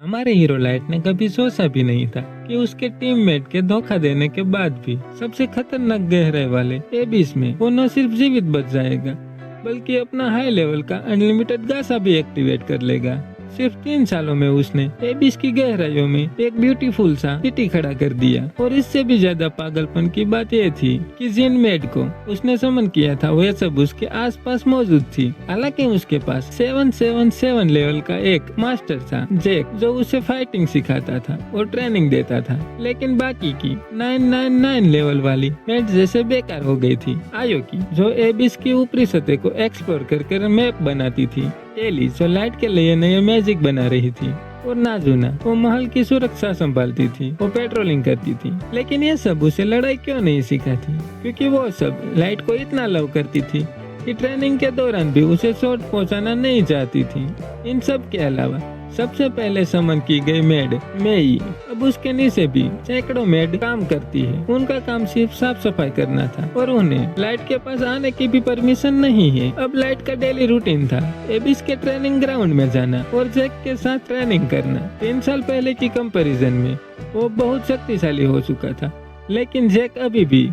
हमारे hero light ने कभी सोचा भी नहीं था कि उसके टीममेट के धोखा देने के बाद भी सबसे खतरनाक गहराई वाले एबिस में वो न सिर्फ जीवित बच जाएगा बल्कि अपना हाई लेवल का अनलिमिटेड गासा भी एक्टिवेट कर लेगा। सिर्फ 3 सालों में उसने एबिस की गहराइयों में एक ब्यूटीफुल सा सिटी खड़ा कर दिया। और इससे भी ज्यादा पागलपन की बात यह थी कि जिन मेड को उसने समन किया था वह सब उसके आसपास मौजूद थी। हालांकि उसके पास 777 लेवल का एक मास्टर था, जैक, जो उसे फाइटिंग सिखाता था और ट्रेनिंग देता था, लेकिन बाकी की 999 लेवल वाली मेड जैसे बेकार हो गई थी। आयोकी, जो एबिस की ऊपरी सतह को एक्सप्लोर कर मैप बनाती थी, एली, जो लाइट के लिए नए मैजिक बना रही थी, और नाजुना, वो महल की सुरक्षा संभालती थी, वो पेट्रोलिंग करती थी। लेकिन ये सब उसे लड़ाई क्यों नहीं सिखाती, क्योंकि वो सब लाइट को इतना लव करती थी कि ट्रेनिंग के दौरान भी उसे चोट पहुंचाना नहीं चाहती थी। इन सब के अलावा सबसे पहले समन की गई मेड मेई, अब उसके नीचे भी सैकड़ों मेड काम करती है। उनका काम सिर्फ साफ सफाई करना था और उन्हें लाइट के पास आने की भी परमिशन नहीं है। अब लाइट का डेली रूटीन था एबिस के ट्रेनिंग ग्राउंड में जाना और जैक के साथ ट्रेनिंग करना। 3 साल पहले की कंपैरिजन में वो बहुत शक्तिशाली हो चुका था, लेकिन जैक अभी भी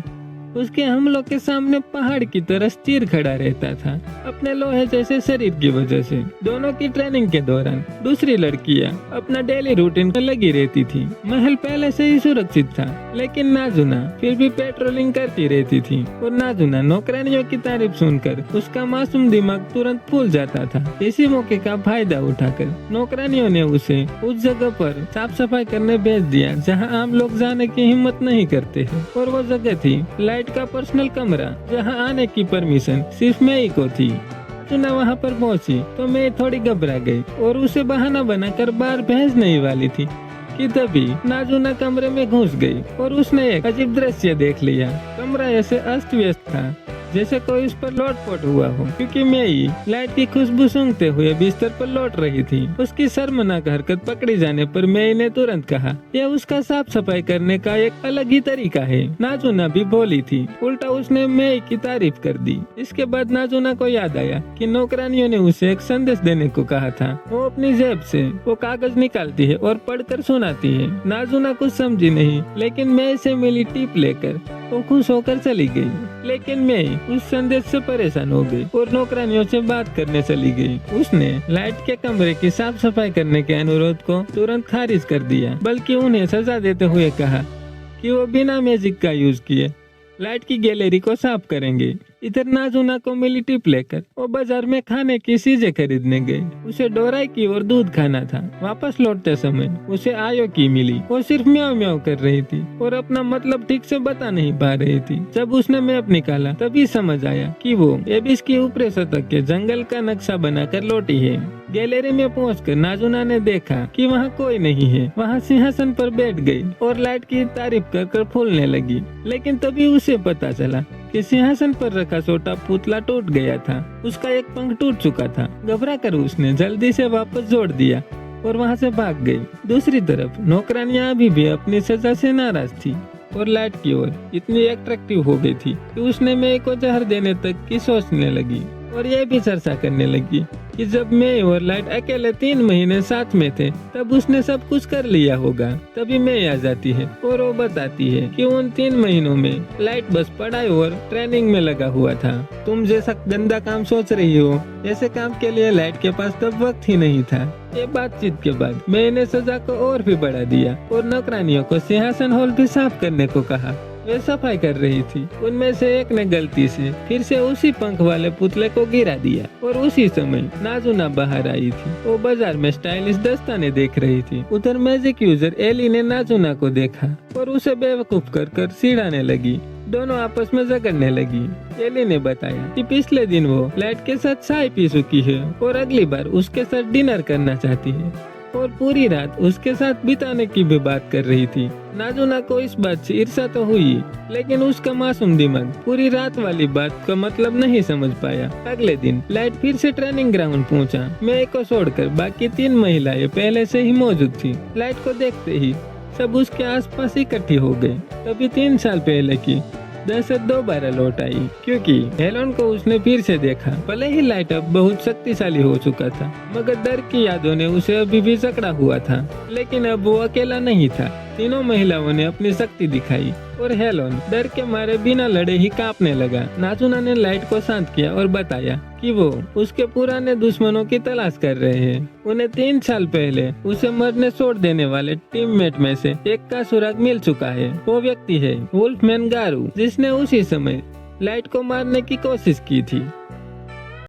उसके हमलों के सामने पहाड़ की तरह स्थिर खड़ा रहता था, अपने लोहे जैसे शरीर की वजह से। दोनों की ट्रेनिंग के दौरान दूसरी लड़कियां अपना डेली रूटीन में लगी रहती थी। महल पहले से ही सुरक्षित था, लेकिन नाजुना फिर भी पेट्रोलिंग करती रहती थी। और नाजुना नौकरानियों की तारीफ सुनकर उसका मासूम दिमाग तुरंत फूल जाता था। इसी मौके का फायदा उठाकर नौकरानियों ने उसे उस जगह पर साफ सफाई करने भेज दिया जहाँ आम लोग जाने की हिम्मत नहीं करते हैं। और वो जगह थी लाइट का पर्सनल कमरा, जहां आने की परमिशन सिर्फ मैं ही को थी। नाजुना वहां पर पहुंची तो मैं थोड़ी घबरा गई और उसे बहाना बनाकर बाहर भेजने ही वाली थी कि तभी नाजुना कमरे में घुस गई और उसने एक अजीब दृश्य देख लिया। कमरा ऐसे अस्त व्यस्त था जैसे कोई उस पर लोटपोट हुआ हो, क्योंकि मेई लाइट की खुशबू सूंघते हुए बिस्तर पर लौट रही थी। उसकी शर्मनाक हरकत पकड़ी जाने पर मेई ने तुरंत कहा, यह उसका साफ सफाई करने का एक अलग ही तरीका है। नाजुना भी बोली थी, उल्टा उसने मेई की तारीफ कर दी। इसके बाद नाजुना को याद आया कि नौकरानियों ने उसे एक संदेश देने को कहा था। वो अपनी जेब से वो कागज निकालती है और पढ़कर सुनाती है। नाजुना कुछ समझी नहीं, लेकिन मेई से मिली टिप लेकर वो खुश होकर चली गई। लेकिन मेई उस संदेश से परेशान हो गई और नौकरानियों से बात करने चली गई। उसने लाइट के कमरे की साफ सफाई करने के अनुरोध को तुरंत खारिज कर दिया, बल्कि उन्हें सजा देते हुए कहा कि वो बिना मैजिक का यूज किए लाइट की गैलरी को साफ करेंगे। इधर नाजुना को मिली टिप लेकर वो बाजार में खाने की चीजें खरीदने गई। उसे डोराई की और दूध खाना था। वापस लौटते समय उसे आयो की मिली। वो सिर्फ म्याऊ म्याऊ कर रही थी और अपना मतलब ठीक से बता नहीं पा रही थी। जब उसने मैप निकाला तभी समझ आया कि वो एबिस की ऊपरी सतह के जंगल का नक्शा बनाकर लौटी है। गैलरी में पहुंचकर नाजुना ने देखा कि वहाँ कोई नहीं है। वहाँ सिंहासन पर बैठ गई और लाइट की तारीफ कर फूलने लगी। लेकिन तभी उसे पता चला कि सिंहासन पर रखा छोटा पुतला टूट गया था। उसका एक पंख टूट चुका था। घबरा कर उसने जल्दी से वापस जोड़ दिया और वहाँ से भाग गई। दूसरी तरफ नौकरानियां अभी भी अपनी सजा से नाराज थी और लाइट की ओर इतनी अट्रैक्टिव हो गई थी कि उसने मेई को जहर देने तक की सोचने लगी। और यह भी चर्चा करने लगी कि जब मेई और लाइट अकेले 3 महीने साथ में थे तब उसने सब कुछ कर लिया होगा। तभी मेई आ जाती है और वो बताती है कि उन 3 महीनों में लाइट बस पढ़ाई और ट्रेनिंग में लगा हुआ था। तुम जैसा गंदा काम सोच रही हो, ऐसे काम के लिए लाइट के पास तब वक्त ही नहीं था। ये बातचीत के बाद मेई ने सजा को और भी बढ़ा दिया और नौकरानियों को सिंहासन हॉल भी साफ करने को कहा। वे सफाई कर रही थी। उनमें से एक ने गलती से फिर से उसी पंख वाले पुतले को गिरा दिया और उसी समय नाजुना बाहर आई थी। वो बाजार में स्टाइलिश दस्ताने देख रही थी। उधर मैजिक यूजर एली ने नाजुना को देखा और उसे बेवकूफ कर चिढ़ाने लगी। दोनों आपस में झगड़ने लगी। एली ने बताया कि पिछले दिन वो लाइट के साथ चाय पी चुकी है और अगली बार उसके साथ डिनर करना चाहती है और पूरी रात उसके साथ बिताने की भी बात कर रही थी। नाजुना को इस बात से ईर्ष्या तो हुई, लेकिन उसका मासूम दिमाग पूरी रात वाली बात का मतलब नहीं समझ पाया। अगले दिन लाइट फिर से ट्रेनिंग ग्राउंड पहुंचा। मेई को छोड़कर बाकी 3 महिलाएं पहले से ही मौजूद थी। लाइट को देखते ही सब उसके आसपास इकट्ठी हो गए। तभी 3 साल पहले की दहशत दोबारा लौट आई, क्योंकि हेलोन को उसने फिर से देखा। भले ही लाइट अब बहुत शक्तिशाली हो चुका था, मगर डर की यादों ने उसे अभी भी जकड़ा हुआ था। लेकिन अब वो अकेला नहीं था। तीनों महिलाओं ने अपनी शक्ति दिखाई और हेलोन डर के मारे बिना लड़े ही कांपने लगा। नाजुना ने लाइट को शांत किया और बताया कि वो उसके पुराने दुश्मनों की तलाश कर रहे हैं। उन्हें 3 साल पहले उसे मरने छोड़ देने वाले टीममेट में से एक का सुराग मिल चुका है। वो व्यक्ति है वुल्फमैन गारू, जिसने उसी समय लाइट को मारने की कोशिश की थी।